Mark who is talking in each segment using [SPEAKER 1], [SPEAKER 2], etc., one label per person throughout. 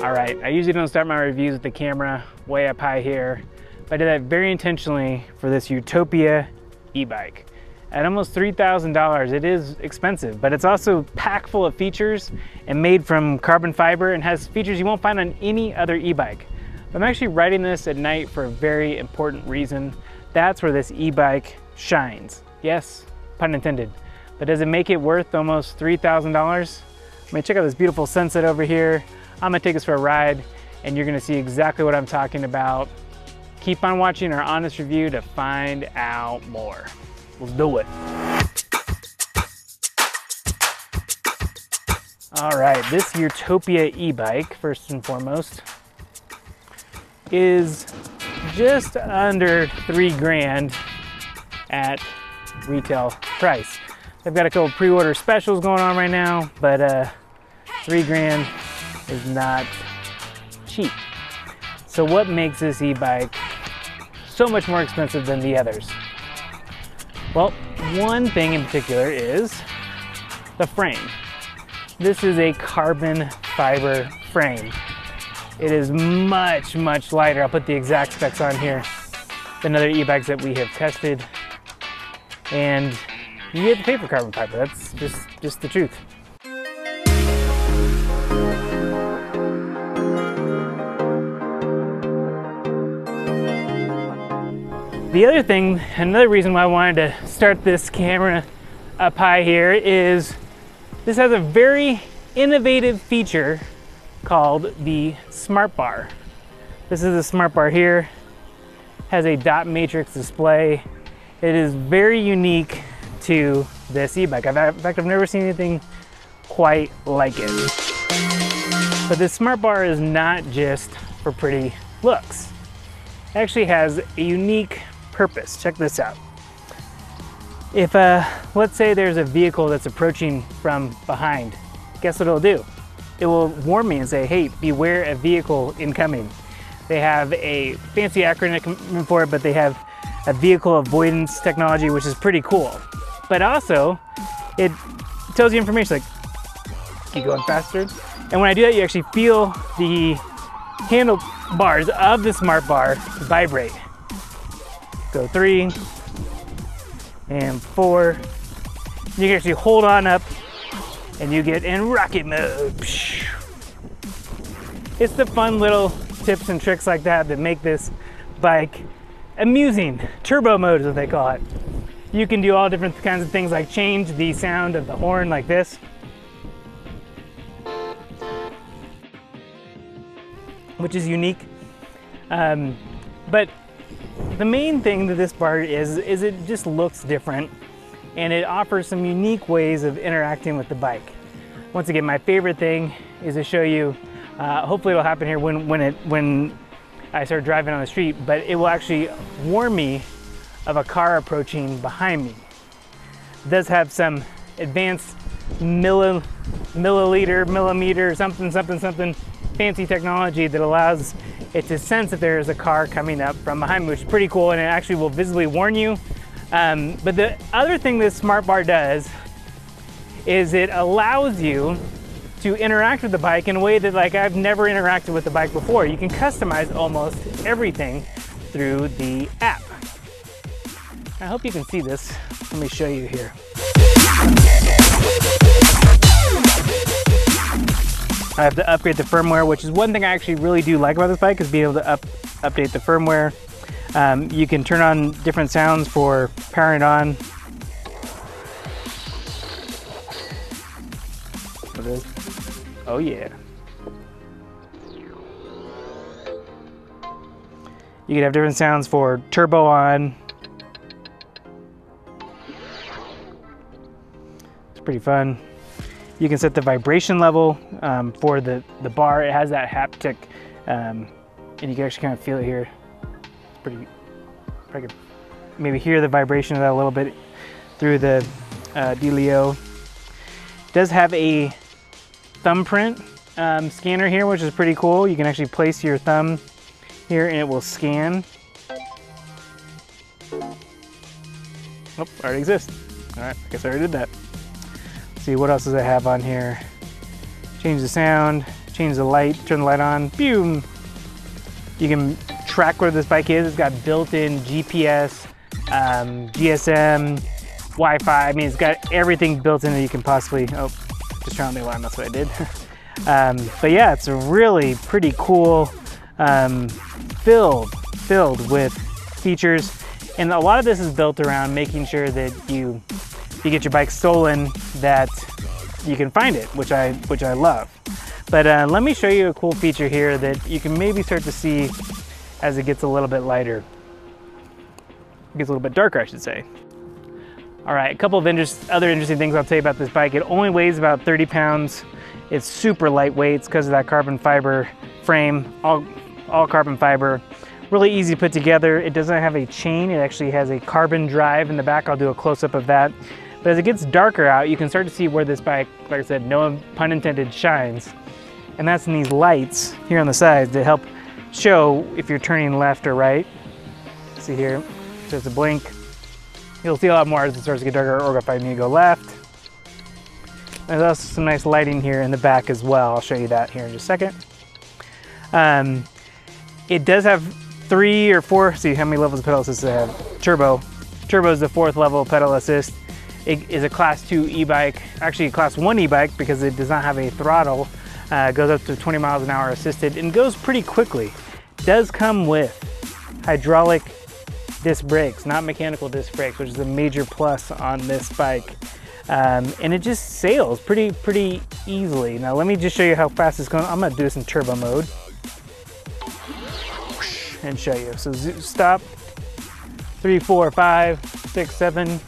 [SPEAKER 1] All right, I usually don't start my reviews with the camera way up high here, but I did that very intentionally for this Urtopia e-bike. At almost $3,000, it is expensive, but it's also packed full of features and made from carbon fiber and has features you won't find on any other e-bike. I'm actually riding this at night for a very important reason. That's where this e-bike shines. Yes, pun intended. But does it make it worth almost $3,000? I mean, check out this beautiful sunset over here. I'm gonna take us for a ride and you're gonna see exactly what I'm talking about. Keep on watching our honest review to find out more. Let's do it. All right, this Urtopia e-bike, first and foremost, is just under $3,000 at retail price. I've got a couple pre-order specials going on right now, but $3,000 is not cheap. So what makes this e-bike so much more expensive than the others? Well, one thing in particular is the frame. This is a carbon fiber frame. It is much, much lighter. I'll put the exact specs on here than other e-bikes that we have tested. And you have to pay for carbon fiber. That's just the truth. The other thing, another reason why I wanted to start this camera up high here is this has a very innovative feature called the Smart Bar. This is a Smart Bar here, has a dot matrix display. It is very unique to this e-bike. In fact, I've never seen anything quite like it. But this Smart Bar is not just for pretty looks. It actually has a unique purpose. Check this out. If, let's say there's a vehicle that's approaching from behind, guess what it'll do? It will warn me and say, hey, beware a vehicle incoming. They have a fancy acronym for it, but they have a vehicle avoidance technology, which is pretty cool. But also, it tells you information like, keep going faster. And when I do that, you actually feel the handlebars of the Smart Bar vibrate. Go 3 and 4. You can actually hold on up and you get in rocket mode. It's the fun little tips and tricks like that that make this bike amusing. Turbo mode is what they call it. You can do all different kinds of things like change the sound of the horn like this. Which is unique. But the main thing that this bar is it just looks different and it offers some unique ways of interacting with the bike. Once again, my favorite thing is to show you, hopefully it'll happen here when I start driving on the street, but it will actually warn me of a car approaching behind me. It does have some advanced millimeter, something fancy technology that allows it to sense if there is a car coming up from behind me, which is pretty cool, and it actually will visibly warn you. But the other thing this Smart Bar does is it allows you to interact with the bike in a way that I've never interacted with the bike before. You can customize almost everything through the app. I hope you can see this. Let me show you here. I have to upgrade the firmware, which is one thing I actually really do like about this bike, is being able to update the firmware. You can turn on different sounds for powering it on. What is it? Oh yeah. You can have different sounds for turbo on. It's pretty fun. You can set the vibration level for the bar. It has that haptic, and you can actually kind of feel it here. It's pretty, I could maybe hear the vibration of that a little bit through the dealio. It does have a thumbprint scanner here, which is pretty cool. You can actually place your thumb here and it will scan. Oh, already exists. All right, I guess I already did that. Let's see, what else does it have on here? Change the sound, change the light, turn the light on, boom. You can track where this bike is. It's got built-in GPS, GSM, Wi-Fi. I mean, it's got everything built in that you can possibly, oh, just turn on the alarm, that's what I did. But yeah, it's a really pretty cool, filled with features. And a lot of this is built around making sure that you get your bike stolen, that you can find it, which I love. But let me show you a cool feature here that you can maybe start to see as it gets a little bit lighter. It gets a little bit darker, I should say. All right, a couple of other interesting things I'll tell you about this bike. It only weighs about 30 pounds. It's super lightweight. It's because of that carbon fiber frame, all carbon fiber. Really easy to put together. It doesn't have a chain. It actually has a carbon drive in the back. I'll do a close-up of that. But as it gets darker out, you can start to see where this bike, like I said, no pun intended, shines. And that's in these lights here on the sides that help show if you're turning left or right. See here, it starts to blink. You'll see a lot more as it starts to get darker, or if I need to go left. There's also some nice lighting here in the back as well. I'll show you that here in just a second. It does have 3 or 4, see how many levels of pedal assist it has. Turbo. Turbo is the 4th level pedal assist. It is a class 2 e-bike, actually a class 1 e-bike because it does not have a throttle. Goes up to 20 miles an hour assisted and goes pretty quickly. Does come with hydraulic disc brakes, not mechanical disc brakes, which is a major plus on this bike. And it just sails pretty easily. Now let me just show you how fast it's going. I'm gonna do this in turbo mode and show you. So stop, 3, 4, 5, 6, 7,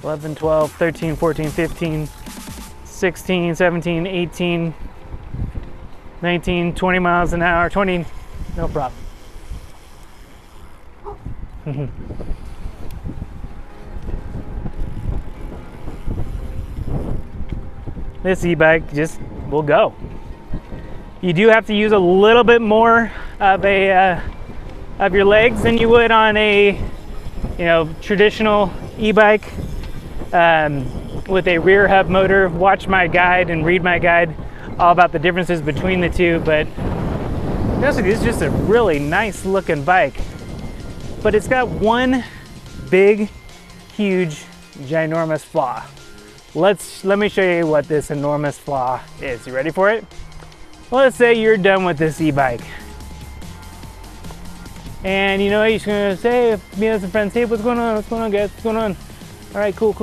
[SPEAKER 1] 11, 12, 13, 14, 15, 16, 17, 18, 19, 20 miles an hour, 20, no problem. This e-bike just will go. You do have to use a little bit more of your legs than you would on a traditional e-bike with a rear hub motor. Watch my guide and read my guide all about the differences between the two, but honestly, this is just a really nice looking bike. But it's got one big, huge, ginormous flaw. Let me show you what this enormous flaw is. You ready for it? Well, let's say you're done with this e-bike. And you know, you're just gonna say, me and some friends, hey, what's going on guys, what's going on? All right, cool.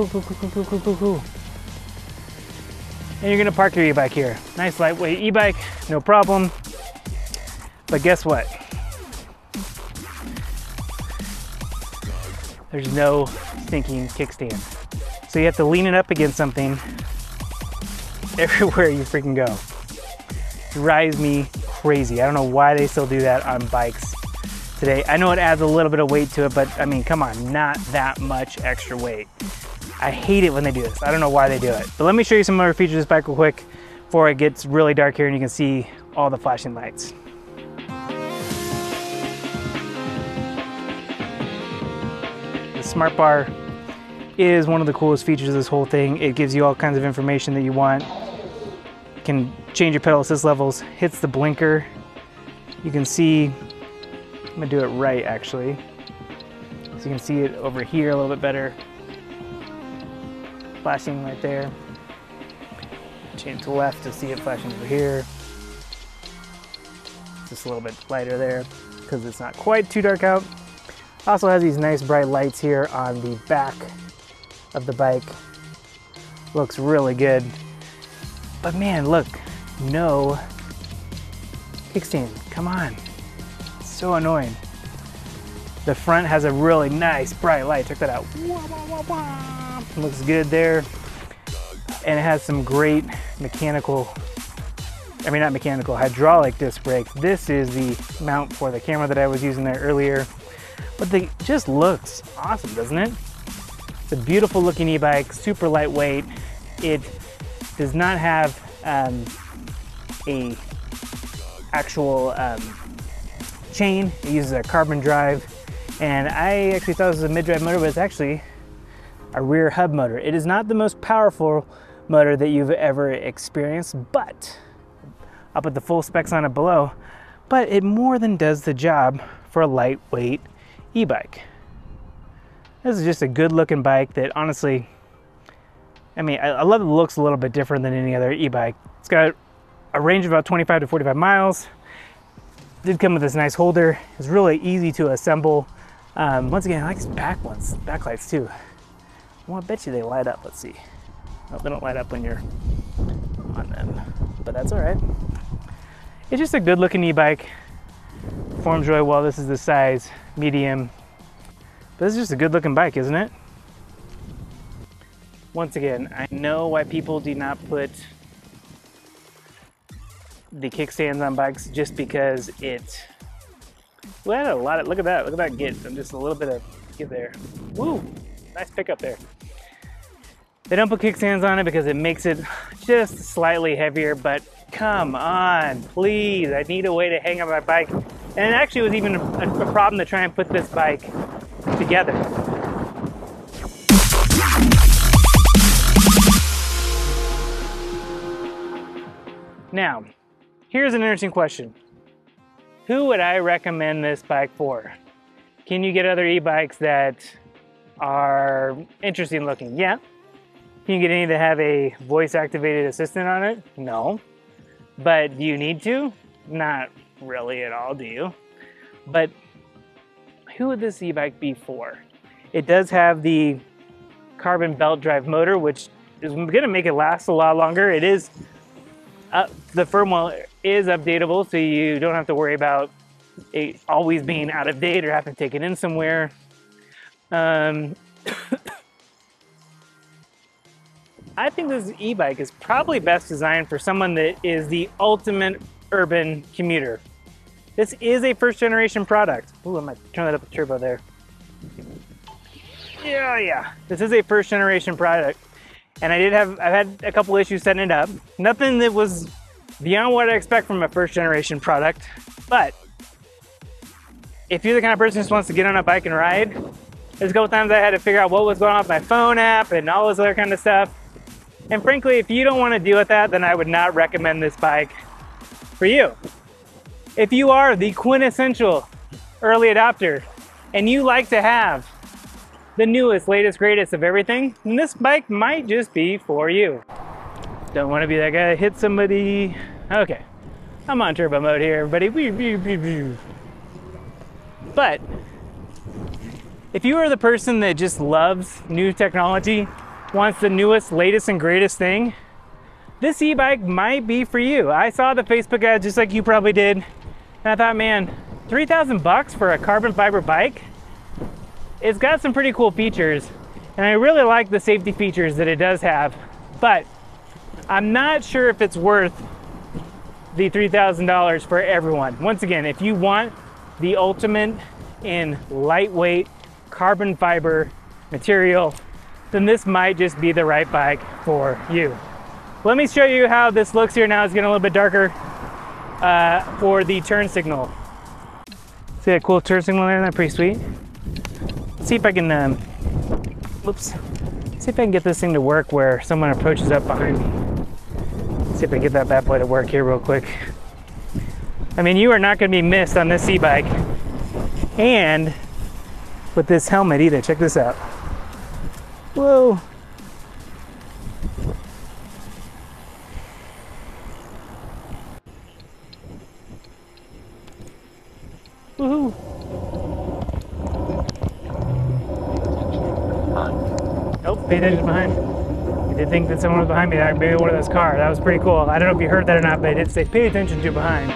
[SPEAKER 1] And you're gonna park your e-bike here. Nice lightweight e-bike, no problem. But guess what? There's no stinking kickstand. So you have to lean it up against something everywhere you freaking go. Drives me crazy. I don't know why they still do that on bikes today. I know it adds a little bit of weight to it, but I mean, come on, not that much extra weight. I hate it when they do this. I don't know why they do it. But let me show you some other features of this bike real quick before it gets really dark here and you can see all the flashing lights. The Smart Bar is one of the coolest features of this whole thing. It gives you all kinds of information that you want. You can change your pedal assist levels, hits the blinker. You can see, I'm gonna do it right actually. So you can see it over here a little bit better. Flashing right there. Change to left to see it flashing over here. Just a little bit lighter there because it's not quite too dark out. Also has these nice bright lights here on the back of the bike. Looks really good. But man, look, no kickstand. Come on. It's so annoying. The front has a really nice bright light. Check that out. Looks good there. And it has some great hydraulic disc brakes. This is the mount for the camera that I was using there earlier. But it just looks awesome, doesn't it? It's a beautiful looking e-bike, super lightweight. It does not have a actual chain. It uses a carbon drive. And I actually thought this was a mid-drive motor, but it's actually a rear hub motor. It is not the most powerful motor that you've ever experienced, but I'll put the full specs on it below. But it more than does the job for a lightweight e-bike. This is just a good looking bike that honestly, I mean, I love it looks a little bit different than any other e-bike. It's got a range of about 25 to 45 miles. Did come with this nice holder. It's really easy to assemble. Once again, I like these backlights too. Well, I bet you they light up. Let's see. No, they don't light up when you're on them, but that's all right. It's just a good looking e-bike. Performs really well. This is the size medium. But this is just a good looking bike, isn't it? Once again, I know why people do not put the kickstands on bikes, just because it, well, a lot of, look at that get. I'm just a little bit of give there. Woo, nice pickup there. They don't put kickstands on it because it makes it just slightly heavier, but come on, please. I need a way to hang on my bike. And it actually was even a problem to try and put this bike together. Now, here's an interesting question. Who would I recommend this bike for? Can you get other e-bikes that are interesting looking? Yeah. Can you get any that have a voice-activated assistant on it? No. But do you need to? Not really at all, do you? But who would this e-bike be for? It does have the carbon belt drive motor, which is going to make it last a lot longer. It is, the firmware is updatable, so you don't have to worry about it always being out of date or having to take it in somewhere. I think this e-bike is probably best designed for someone that is the ultimate urban commuter. This is a first generation product. Ooh, I might turn that up a turbo there. Yeah. This is a first generation product. And I've had a couple issues setting it up. Nothing that was beyond what I expect from a first generation product. But if you're the kind of person who just wants to get on a bike and ride, there's a couple times I had to figure out what was going on with my phone app and all this other kind of stuff. And frankly, if you don't want to deal with that, then I would not recommend this bike for you. If you are the quintessential early adopter and you like to have the newest, latest, greatest of everything, then this bike might just be for you. Don't want to be that guy that hit somebody. Okay, I'm on turbo mode here, everybody. But if you are the person that just loves new technology, wants the newest, latest, and greatest thing, this e-bike might be for you. I saw the Facebook ad just like you probably did, and I thought, man, 3,000 bucks for a carbon fiber bike? It's got some pretty cool features, and I really like the safety features that it does have, but I'm not sure if it's worth the $3,000 for everyone. Once again, if you want the ultimate in lightweight carbon fiber material, then this might just be the right bike for you. Let me show you how this looks here now. It's getting a little bit darker for the turn signal. See that cool turn signal there? That's pretty sweet. Let's see if I can, whoops. See if I can get this thing to work where someone approaches up behind me. See if I can get that bad boy to work here real quick. I mean, you are not going to be missed on this e-bike and with this helmet either. Check this out. Whoa. Woohoo. Nope, pay attention behind. I did think that someone was behind me. Maybe one of those cars. That was pretty cool. I don't know if you heard that or not, but it did say pay attention to behind.